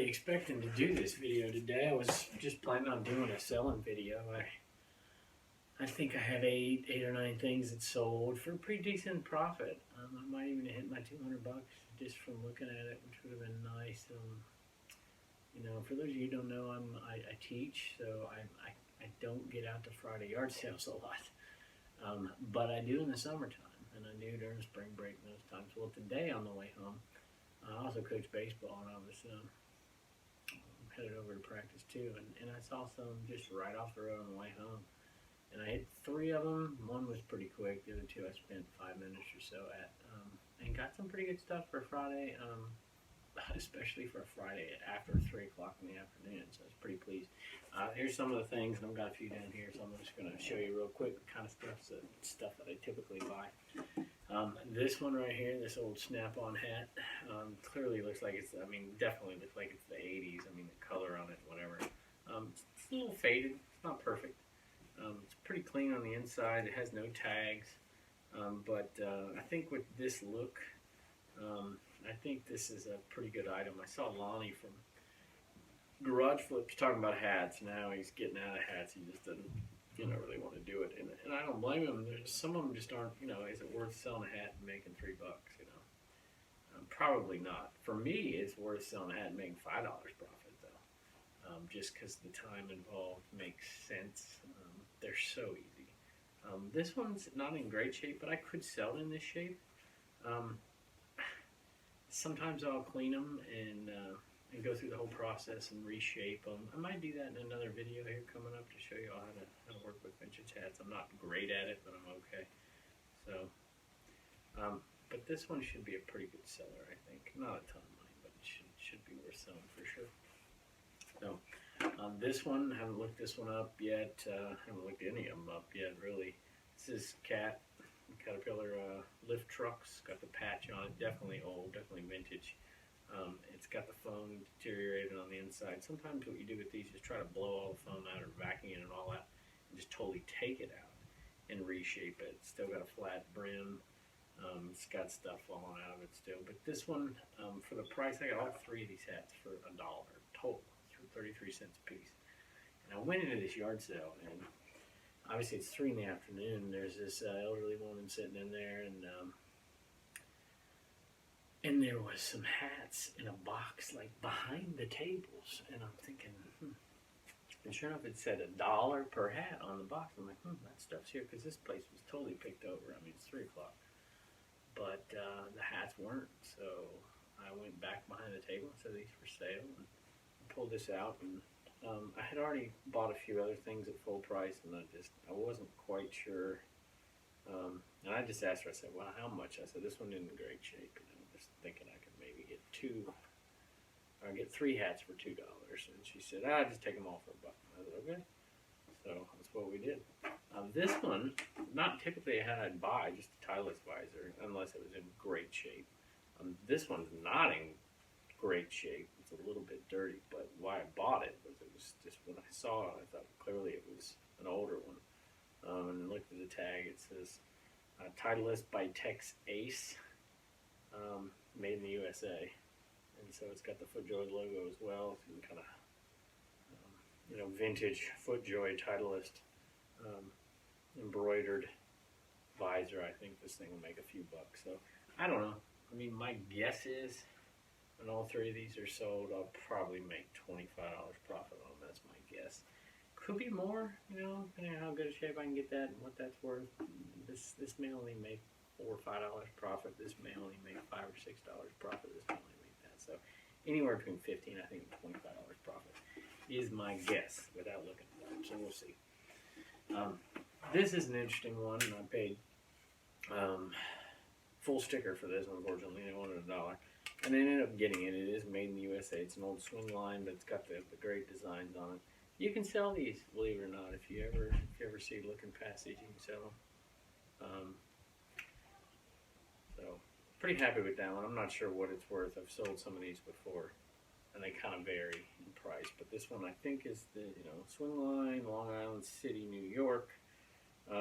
really expecting to do this video today. I was just planning on doing a selling video. I think I have eight or nine things that sold for a pretty decent profit. I might even hit my $200 just from looking at it, which would have been nice. You know, for those of you who don't know, I teach, so I don't get out to Friday yard sales a lot, but I do in the summertime, and I do during spring break and those times. Well, today on the way home, I also coach baseball, and I was headed over to practice too, and I saw some just right off the road on the way home. And I hit three of them. One was pretty quick. The other two I spent 5 minutes or so at, and got some pretty good stuff for Friday, especially for a Friday after 3 o'clock in the afternoon. So I was pretty pleased. Here's some of the things, and I've got a few down here, so I'm just going to show you real quick the kind of stuff that I typically buy. This one right here, this old Snap-on hat, clearly looks like it's, definitely looks like it's the 80s. The color on it, whatever. It's a little faded. It's not perfect. It's pretty clean on the inside. It has no tags, but I think with this look, I think this is a pretty good item. I saw Lonnie from Garage Flips talking about hats. Now he's getting out of hats. He just doesn't, really want to do it. And I don't blame him. Some of them just aren't. Is it worth selling a hat and making $3? Probably not. For me, it's worth selling a hat and making $5 profit though. Just because the time involved makes sense. They're so easy. This one's not in great shape, but I could sell it in this shape. Sometimes I'll clean them and go through the whole process and reshape them. I might do that in another video here coming up to show you all how to work with vintage hats. I'm not great at it, but I'm okay. So, but this one should be a pretty good seller, I think. Not a ton of money, but it should be worth selling for sure. So, this one, haven't looked this one up yet. Haven't looked any of them up yet, really. This is Caterpillar lift trucks. Got the patch on it. Definitely old, definitely vintage. It's got the foam deteriorated on the inside. Sometimes what you do with these is try to blow all the foam out or vacuum it and all that, and just totally take it out and reshape it. It's still got a flat brim. It's got stuff falling out of it still. But this one, for the price, I got all three of these hats for $1 total. 33 cents a piece. And I went into this yard sale, and obviously it's 3 in the afternoon. There's this elderly woman sitting in there, and there was some hats in a box like behind the tables, and I'm thinking, and sure enough it said $1 per hat on the box. I'm like, that stuff's here, because this place was totally picked over. It's 3 o'clock, but the hats weren't. So I went back behind the table and said these for sale, and pulled this out, and I had already bought a few other things at full price, and I wasn't quite sure, and I just asked her, I said, well, how much? I said, this one isn't in great shape, just thinking I could maybe get get 3 hats for $2, and she said, just take them all for $1. I said, okay, so that's what we did. This one, not typically a hat I'd buy, just a titleist visor, unless it was in great shape. This one's not in great shape. It's a little bit dirty, but why I bought it was just when I saw it, I thought clearly it was an older one. And looked at the tag. It says Titleist by Tex Ace, made in the USA, and so it's got the FootJoy logo as well. It's kind of vintage FootJoy Titleist embroidered visor. I think this thing will make a few bucks. So I don't know. My guess is, when all 3 of these are sold, I'll probably make $25 profit on them. That's my guess. Could be more, depending on how good a shape I can get that and what that's worth. This may only make $4 or $5 profit. This may only make $5 or $6 profit. This may only make that. So anywhere between $15, I think, and $25 profit is my guess without looking at them. So we'll see. This is an interesting one. I paid full sticker for this. Unfortunately, I wanted $1. And I ended up getting it. It is made in the USA. It's an old swing line, but it's got the great designs on it. You can sell these, believe it or not. If you ever see looking past these, you can sell them. So pretty happy with that one. I'm not sure what it's worth. I've sold some of these before, and they kind of vary in price. But this one I think is the swing line, Long Island City, New York,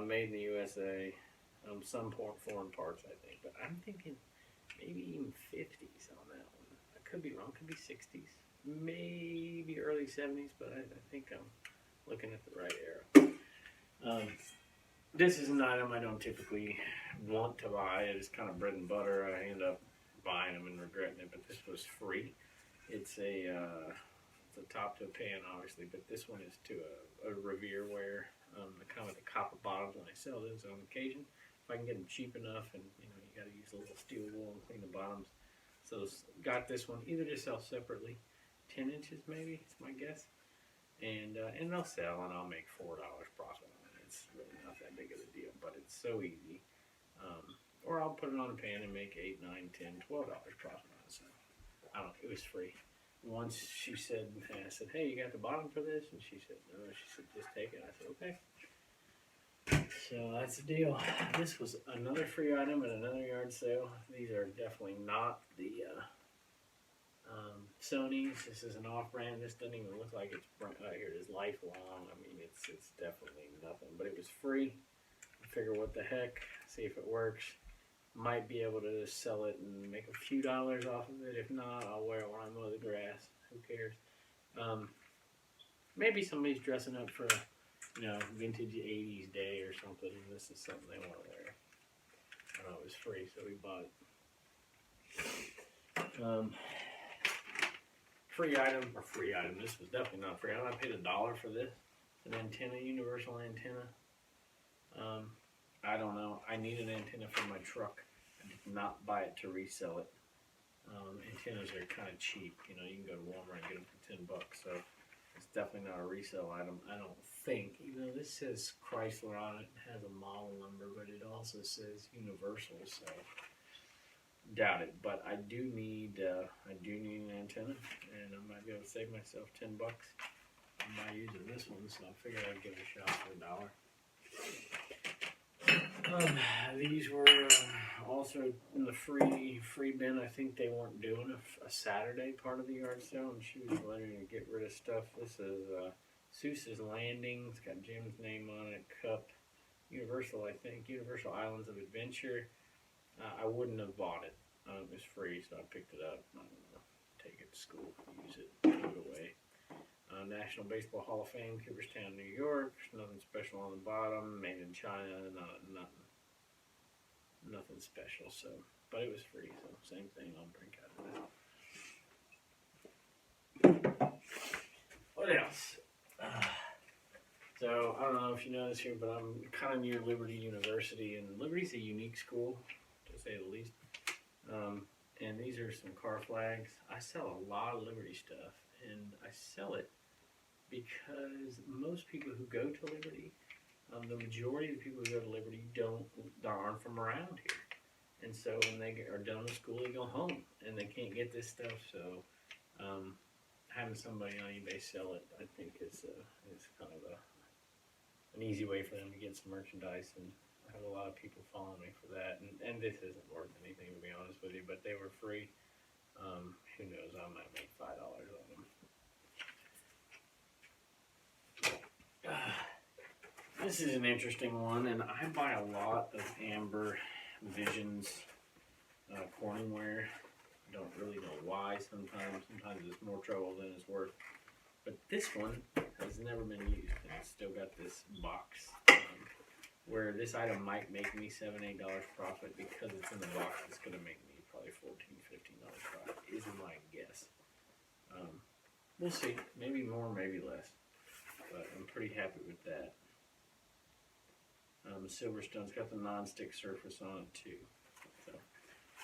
made in the USA. Some foreign parts, I think, but I'm thinking maybe even 50s on that one. I could be wrong. Could be 60s. maybe early 70s, but I think I'm looking at the right era. This is an item I don't typically want to buy. It is kind of bread and butter. I end up buying them and regretting it, but this was free. It's a top to a pan, obviously, but this one is to a Revere wear, kind of the copper bottoms, and I sell those on occasion. If I can get them cheap enough, and you got to use a little steel wool and clean the bottoms. So got this one either to sell separately, 10 inches maybe, it's my guess, and they'll sell, and I'll make $4 profit on it. It's really not that big of a deal, but it's so easy. Or I'll put it on a pan and make $8, $9, $10, $12 profit on it. So I don't know, it was free. Once she said, I said, hey, you got the bottom for this? And she said, no. She said, just take it. I said, okay. So that's the deal. This was another free item at another yard sale. These are definitely not the Sony's. This is an off-brand. This doesn't even look like it's here. It is lifelong. I mean, it's definitely nothing. But it was free. I figure what the heck. See if it works. Might be able to sell it and make a few dollars off of it. If not, I'll wear it when I mow the grass. Who cares? Maybe somebody's dressing up for vintage 80s day or something, and this is something they want to wear. It was free, so we bought it. Free item. This was definitely not free. I paid $1 for this. It's an antenna, universal antenna. I don't know. I need an antenna for my truck. I did not buy it to resell it. Antennas are kind of cheap. You can go to Walmart and get them for $10. So it's definitely not a resale item. I don't think. Even though this says Chrysler on it, has a model number, but it also says Universal. So doubt it. But I do need an antenna, and I might be able to save myself $10 by using this one. So I figured I'd give it a shot for $1. These were also in the free bin. I think they weren't doing a Saturday part of the yard sale, and she was letting me get rid of stuff. This is Seuss's Landing. It's got Jim's name on it. Cup, Universal, I think. Universal Islands of Adventure. I wouldn't have bought it. It was free, so I picked it up. I don't know. Take it to school, use it, put it away. National Baseball Hall of Fame, Cooperstown, New York. Nothing special on the bottom. Made in China. Nothing special. So, but it was free. So same thing. I'll drink out of that. What else? So I don't know if you know this here, but I'm kind of near Liberty University, and Liberty's a unique school, to say the least. And these are some car flags. I sell a lot of Liberty stuff, and I sell it because most people who go to Liberty, the majority of the people who go to Liberty aren't from around here. And so when they are done with school, they go home, and they can't get this stuff. So having somebody on eBay sell it, I think is kind of an easy way for them to get some merchandise. And I have a lot of people following me for that. And this isn't worth anything, to be honest with you, but they were free. Who knows? I might make $5 on them. This is an interesting one, and I buy a lot of Amber Visions Corningware. I don't really know why sometimes. Sometimes it's more trouble than it's worth. But this one has never been used, and it's still got this box. Where this item might make me $7, $8 profit, because it's in the box, it's going to make me probably $14, $15 profit, is my guess. We'll see. Maybe more, maybe less. But I'm pretty happy with that. The Silverstone's got the non-stick surface on it too. So,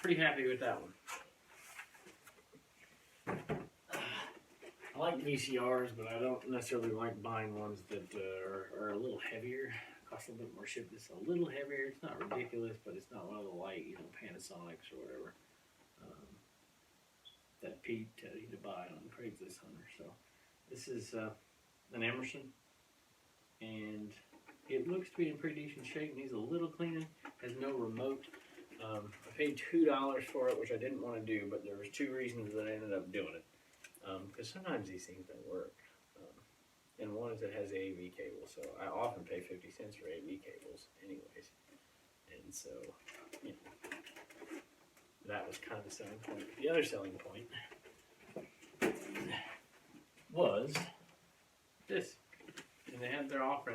pretty happy with that one. I like VCRs, but I don't necessarily like buying ones that are a little heavier. Cost a little bit more ship. It's a little heavier. It's not ridiculous, but it's not one of the light, Panasonics or whatever. That Pete tells you to buy on Craigslist Hunter. So, this is an Emerson, and it looks to be in pretty decent shape. Needs a little cleaning. Has no remote. I paid $2 for it, which I didn't want to do, but there was 2 reasons that I ended up doing it. Because sometimes these things don't work. And one is it has AV cable, so I often pay 50 cents for AV cables anyways. And so, that was kind of the selling point. The other selling point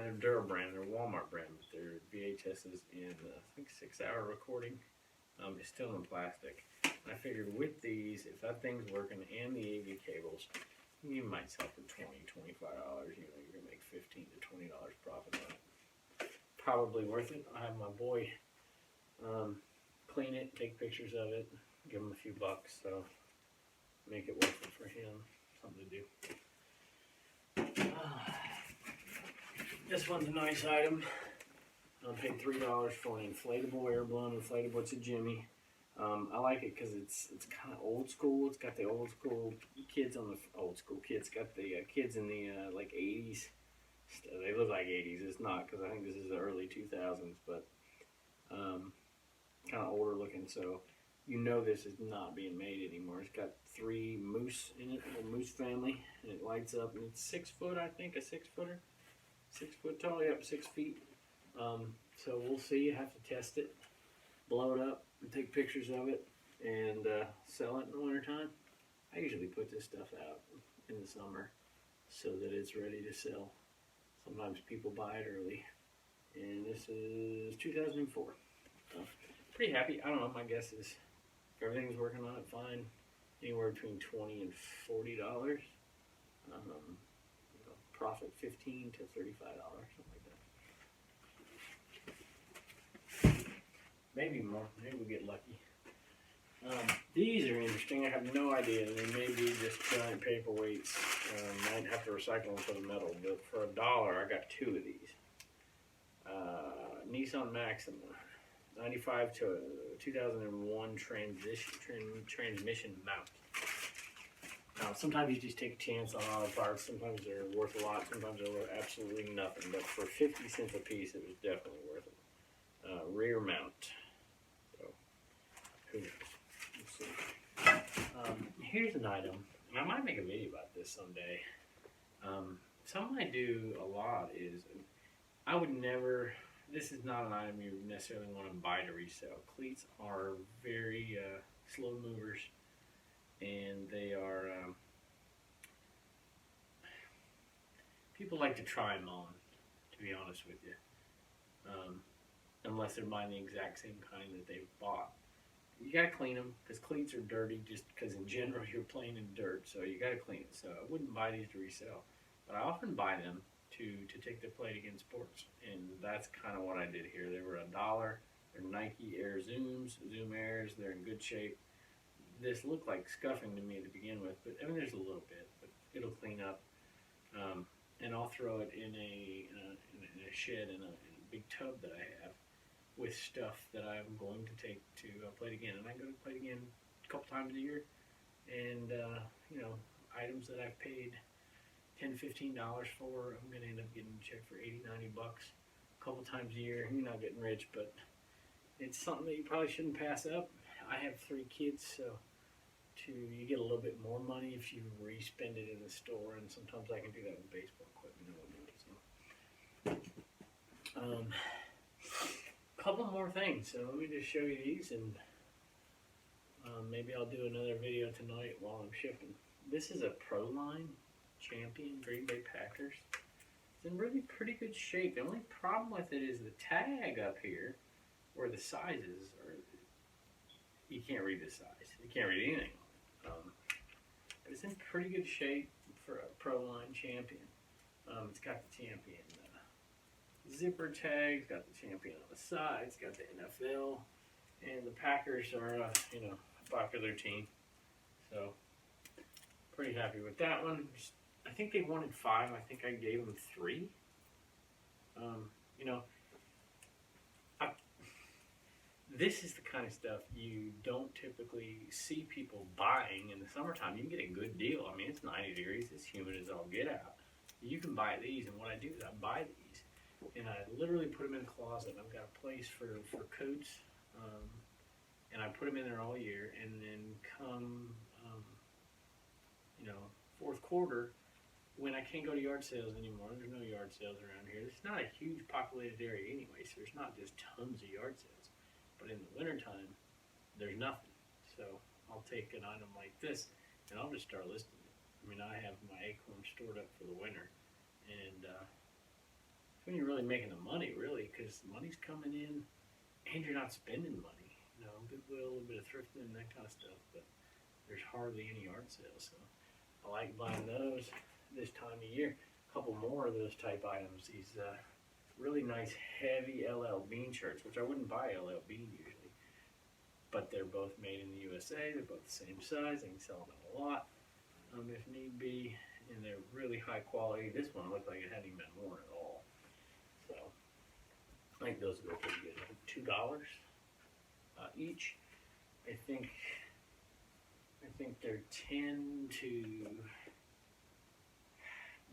they're Durham they're Walmart brand, but they're VHSs in, I think 6-hour recording. It's still in plastic. And I figured with these, if that thing's working and the AV cables, you might sell for $20, $25. You know, you're gonna make $15 to $20 profit on it. Probably worth it. I have my boy clean it, take pictures of it, give him a few bucks, so make it worth it for him. Something to do. This one's a nice item. I paid $3 for an inflatable air balloon. Inflatable, it's a Jimmy. I like it because it's kind of old school. It's got the old school kids on the old school kids. Got the kids in the like 80s. They look like 80s. It's not, because I think this is the early 2000s, but kind of older looking. So you know this is not being made anymore. It's got 3 moose in it, a moose family, and it lights up. And it's 6 foot, I think, a 6-footer, 6 foot tall. Yep, 6 feet. So we'll see. I have to test it, blow it up, and take pictures of it, and sell it in the wintertime. I usually put this stuff out in the summer so that it's ready to sell. Sometimes people buy it early, and this is 2004. So pretty happy. I don't know, my guess is if everything's working on it fine, anywhere between $20 and $40. Profit $15 to $35, something like that. Maybe more. Maybe we'll get lucky. These are interesting. I have no idea. They may be just giant paperweights. Might have to recycle them for the metal, but for $1, I got 2 of these. Nissan Maxima, 95 to 2001 transmission mount. Now, sometimes you just take a chance on auto parts. Sometimes they're worth a lot. Sometimes they're worth absolutely nothing. But for 50 cents a piece, it was definitely worth it. Rear mount. So, who knows? Let's see. Here's an item, and I might make a video about this someday. Something I do a lot is, I would never, this is not an item you necessarily want to buy to resell. Cleats are very slow movers, and they are, people like to try them on, to be honest with you. Unless they're buying the exact same kind that they've bought. You gotta clean them, because cleats are dirty, just because in general you're playing in dirt, so you gotta clean it. So I wouldn't buy these to resell, but I often buy them to take the plate against sports, and that's kind of what I did here. They were $1. They're Nike Air Zoom Airs. They're in good shape. This looked like scuffing to me to begin with, but I mean there's a little bit, but it'll clean up. And I'll throw it in a shed in a big tub that I have, with stuff that I'm going to take to play it again. And I go to play it again a couple times a year. And, you know, items that I've paid $10, $15 for, I'm going to end up getting a check for $80, $90 a couple times a year. You're not getting rich, but it's something that you probably shouldn't pass up. I have 3 kids, so you get a little bit more money if you re-spend it in the store, and sometimes I can do that with baseball equipment. Couple more things, so let me just show you these, and maybe I'll do another video tonight while I'm shipping. This is a Proline Champion Green Bay Packers. It's in really pretty good shape. The only problem with it is the tag up here, where the sizes are, you can't read the size. You can't read anything. But it's in pretty good shape for a Proline Champion. It's got the Champion zipper tag, it's got the Champion on the side, it's got the NFL, and the Packers are a popular team, so pretty happy with that one. I think they wanted 5. I think I gave them 3. This is the kind of stuff you don't typically see people buying in the summertime. You can get a good deal. I mean, it's 90 degrees, it's humid as all get out. You can buy these, and what I do is I buy these, and I literally put them in a closet. I've got a place for coats, and I put them in there all year, and then come, fourth quarter, when I can't go to yard sales anymore, there's no yard sales around here. It's not a huge populated area anyway, so there's not just tons of yard sales. But in the wintertime, there's nothing. So I'll take an item like this, and I'll just start listing it. I mean, I have my acorn stored up for the winter, and when you're really making the money, really, because money's coming in and you're not spending money. You know, goodwill, a little bit of thrifting and that kind of stuff, but there's hardly any yard sales. So I like buying those this time of year. A couple more of those type items. These really nice heavy LL Bean shirts, which I wouldn't buy LL Bean usually, but they're both made in the USA. They're both the same size. I can sell them at a lot if need be, and they're really high quality. This one looked like it hadn't even been worn at all. So I think those go pretty good. $2 each. I think they're 10 to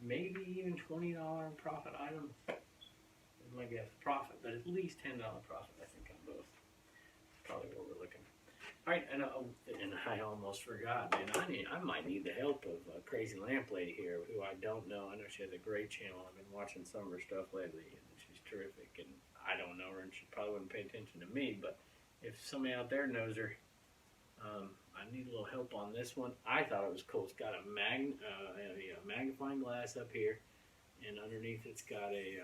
maybe even $20 profit items. Is my guess. Profit, but at least $10 profit. I think on both. Probably what we're looking. All right, and I almost forgot, man. I might need the help of a Crazy Lamp Lady here, who I don't know. I know she has a great channel. I've been watching some of her stuff lately, and she's terrific. And I don't know her, and she probably wouldn't pay attention to me. But if somebody out there knows her, I need a little help on this one. I thought it was cool. It's got a magnifying glass up here, and underneath it's got a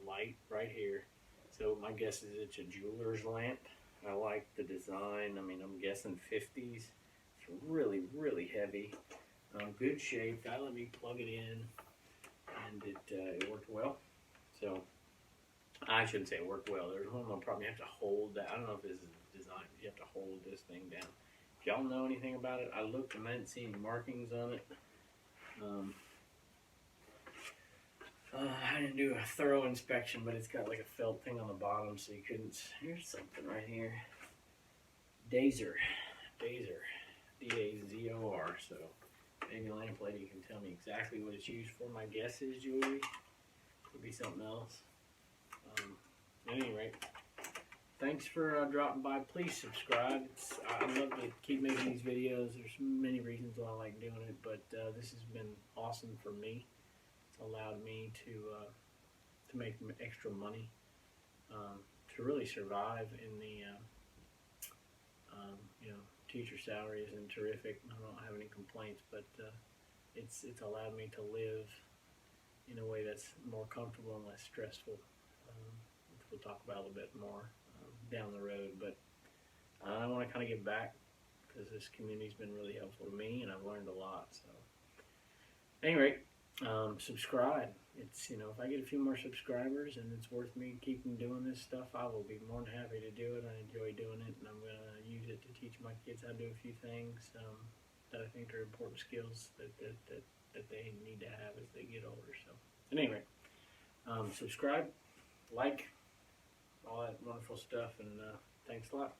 light right here. So my guess is it's a jeweler's lamp. I like the design. I mean, I'm guessing 50s. It's really, really heavy. Good shape. Guy let me plug it in, and it worked well. So I shouldn't say it worked well. There's one more problem. You have to hold that. I don't know if this is designed. You have to hold this thing down. If y'all know anything about it, I looked and I didn't see any markings on it. I didn't do a thorough inspection, but it's got like a felt thing on the bottom, so you couldn't. Here's something right here. Dazer, D-A-Z-O-R. So maybe a lamp lady can tell me exactly what it's used for. My guess is jewelry. Could be something else. At any rate, thanks for dropping by. Please subscribe. I love to keep making these videos. There's many reasons why I like doing it, but this has been awesome for me. It's allowed me to make extra money, to really survive in the teacher salary isn't terrific. I don't have any complaints, but it's allowed me to live in a way that's more comfortable and less stressful, which we'll talk about a little bit more down the road. But I want to kind of give back because this community's been really helpful to me, and I've learned a lot. So, at any rate, subscribe. It's, if I get a few more subscribers and it's worth me keeping doing this stuff, I will be more than happy to do it. I enjoy doing it, and I'm going to use it to teach my kids how to do a few things that I think are important skills that they need to have as they get older. So, anyway, subscribe, like, all that wonderful stuff, and thanks a lot.